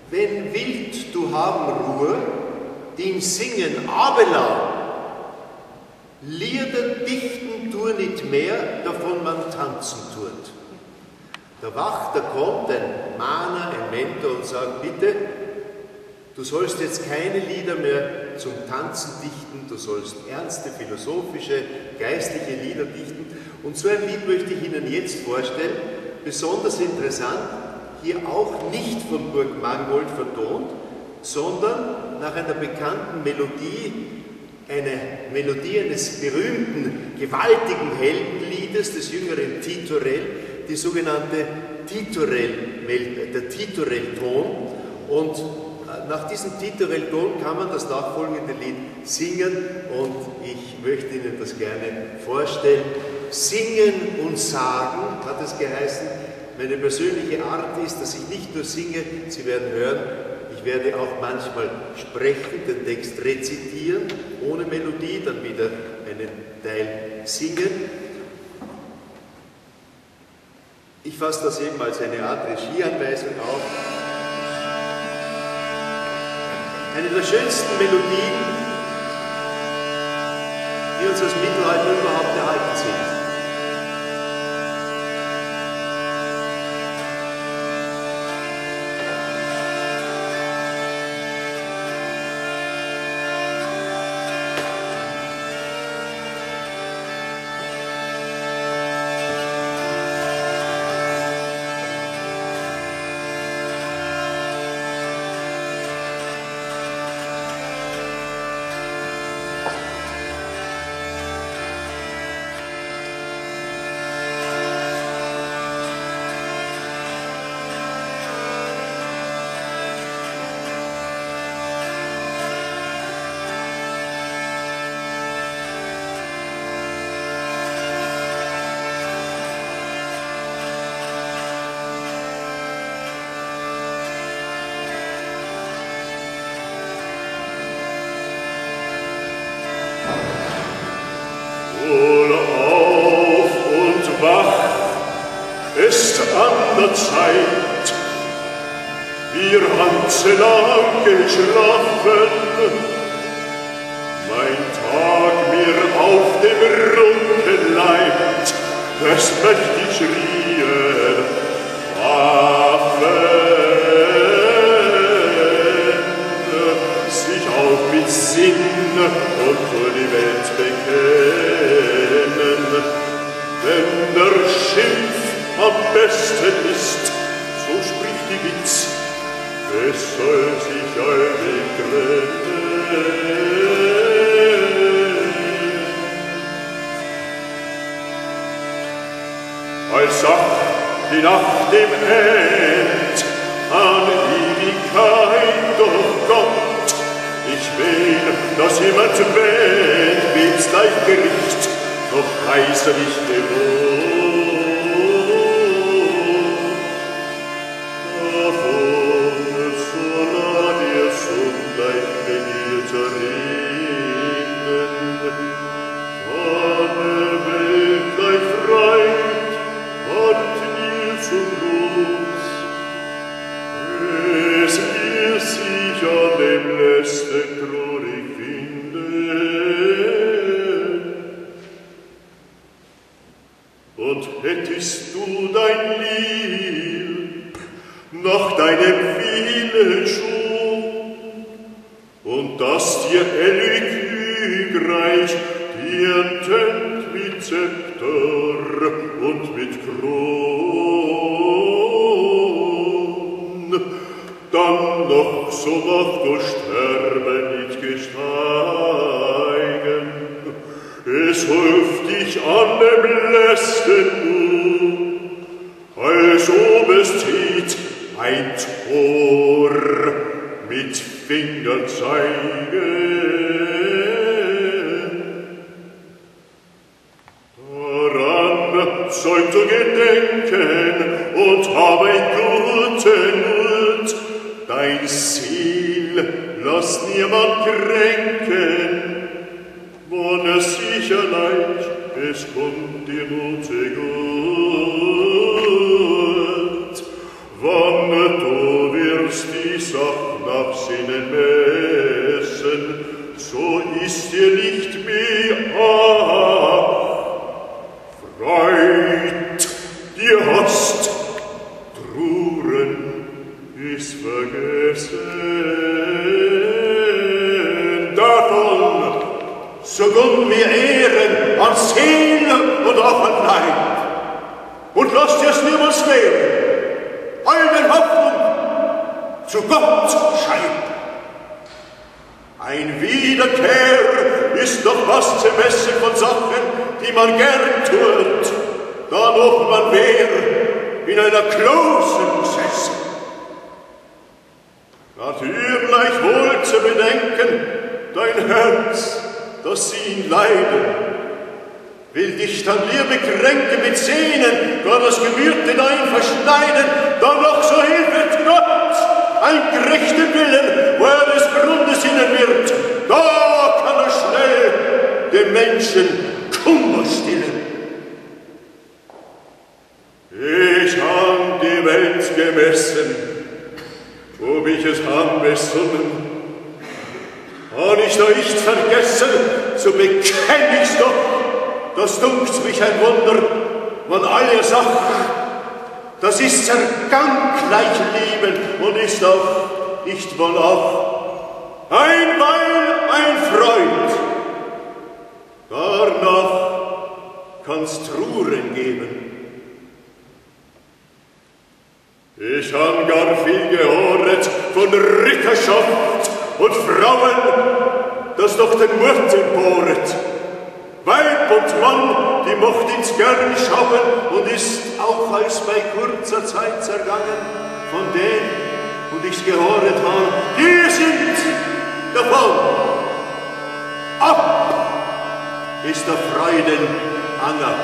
wenn wild du haben Ruhe, dem Singen abelang, Lieder dichten tu nicht mehr, davon man tanzen tut. Der Wachter kommt, ein Mahner, ein Mentor und sagt, bitte, du sollst jetzt keine Lieder mehr zum Tanzen dichten, du sollst ernste, philosophische, geistliche Lieder dichten. Und so ein Lied möchte ich Ihnen jetzt vorstellen, besonders interessant, hier auch nicht von Burg Mangold vertont, sondern nach einer bekannten Melodie, eine Melodie eines berühmten, gewaltigen Heldenliedes des jüngeren Titorel, die sogenannte der Titorel-Ton. Und nach diesem Titorel-Ton kann man das nachfolgende Lied singen und ich möchte Ihnen das gerne vorstellen. Singen und sagen, hat es geheißen. Meine persönliche Art ist, dass ich nicht nur singe, Sie werden hören, ich werde auch manchmal sprechen, den Text rezitieren, ohne Melodie, dann wieder einen Teil singen. Ich fasse das eben als eine Art Regieanweisung auf. Eine der schönsten Melodien, die uns aus dem Mittelalter überhaupt erhalten sind. An der Zeit, wir haben zu lang geschlafen, mein Tag mir auf dem Rücken leiht, das möchte ich schrien, waffen, sich auf mit Sinn und für die Welt bekennen, wenn der Schimpf am besten ist, so spricht die Witz, es soll sich alle trennen. Als sagt die nach dem End an Ewigkeit doch Gott, ich will, dass jemand wählt, wem's leicht Gericht, noch heißer nicht gewohnt. Und hättest du dein Lieb nach deinem Willen schon, und das dir Elykreich dir tönt mit Zepter und mit Kron, dann noch so macht du Sterben nicht gesteigen, es hilft dich an dem Lästen nur, als ob es zieht ein Tor mit Finger zeigen. Daran sollt du gedenken und hab ein guten Mut, dein Ziel lass niemand kränken, wann es sicher leicht, es kommt dir nur zu gut, wann du wirst die Sache ist. Truren ist vergessen. Davon Sogun wir Ehren an Seele und auch an Leib. Und lasst es niemals nehmen. Eure Hoffnung zu Gott scheint. Ein Wiederkehr ist doch was zu messen von Sachen, die man gern tut, da noch man wär in einer Klose gesessen. Natürlich wohl zu bedenken, dein Herz, das sie ihn leiden, will dich dann Liebe kränken mit Sehnen, gar das Gemüt hinein verschneiden, dann noch so hilft Gott, ein gerechter Willen, wo er des Grundes hinnen wird, da kann er schnell dem Menschen Kummer stillen. Ich han die Welt gemessen, ob ich es han besonnen. Han ich da nicht vergessen, so bekenn ich's doch, das dunkt mich ein Wunder, man alle Sachen, das ist Zergang gleich Leben und ist auch nicht wohl auch ein Wein, ein Freund. Danach kann's Truren geben. Ich han gar viel gehört von Ritterschaft und Frauen, das doch den Mut emporet. Weib und Mann, die mocht ins gern schauen und ist auch als bei kurzer Zeit zergangen von denen, und ich's gehört han, die sind davon. Ab ist der Freuden Anger.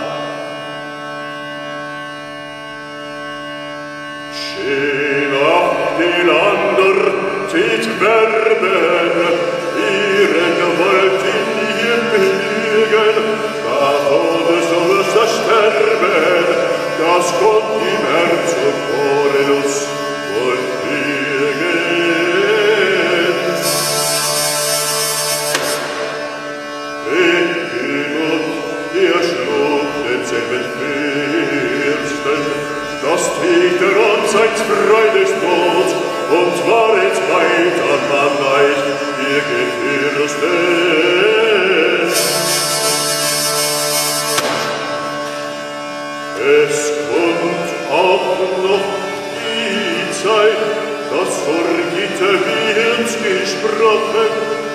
Schön auch den ander tät werben, ihren Gewalt in ihr Begen, da wurde sollst er sterben, das Gott im Herzog Corelus wollt kriegen. Ekinot, der schlug denselben Fürsten, das Täter an seins Freudes Tod und war jetzt weit an Mannheit ihr Gefürste. Es kommt auch noch die Zeit, dass vor Gitter wird gesprochen,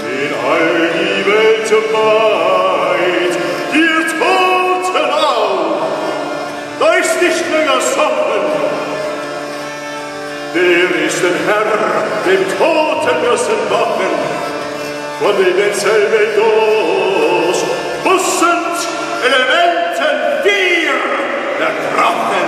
in all die Welt weit, ihr Toten auf, da ist nicht länger Sonnen. Der ist ein Herr, dem Toten müssen wachen, von dem denselben Dos, wussend Elementen wir der Drachen.